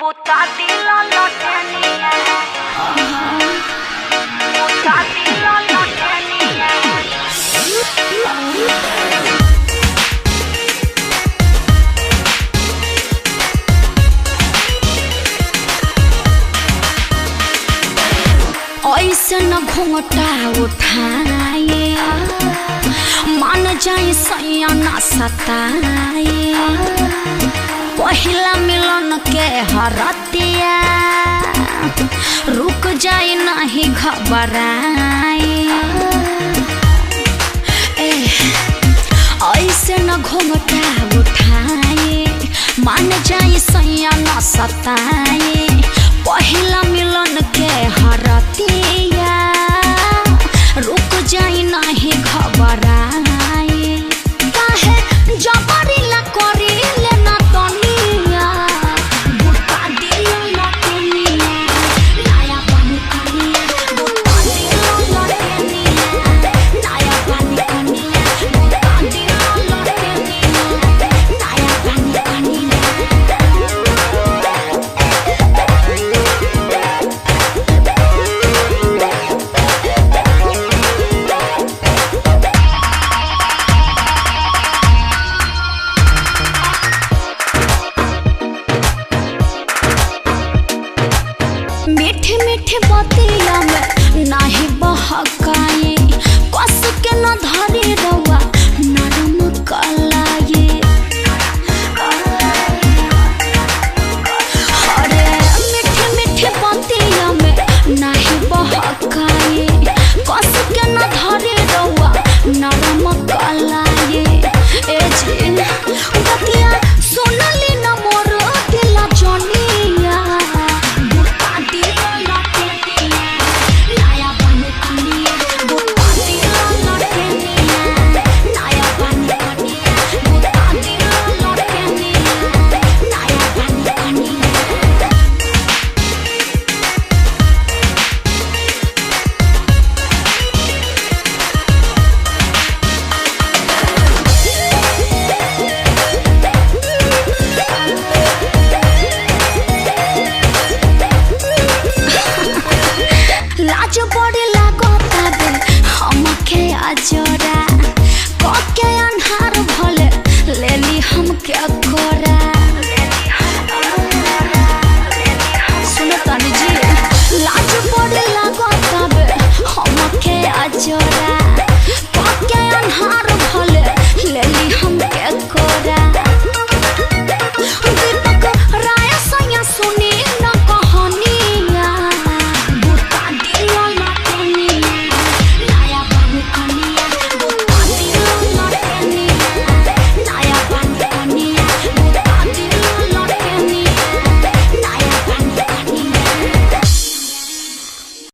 बुता दिला लटनिया बुता दिला लटनिया ऐसे न घूंघटा उठाए मान जाए सैया ना सताए पहिला मिलन के हरतिया रुक जाए नहीं घबराए ऐसे न घूंघटा उठाए मान जाए सैया ना सताए पहिला मिलन के हरतिया रुक जाए नहीं घबराए काहे जबरी ला करी लेना तनिया बुता दिला लटनिया नया पानी कनिया बुता दिला लटनिया नया पानी कनिया बुता दिला लटनिया नया पानी कनिया मीठे मीठे बतिया में नाही बहकाए कस के न धरी रवा नरम कल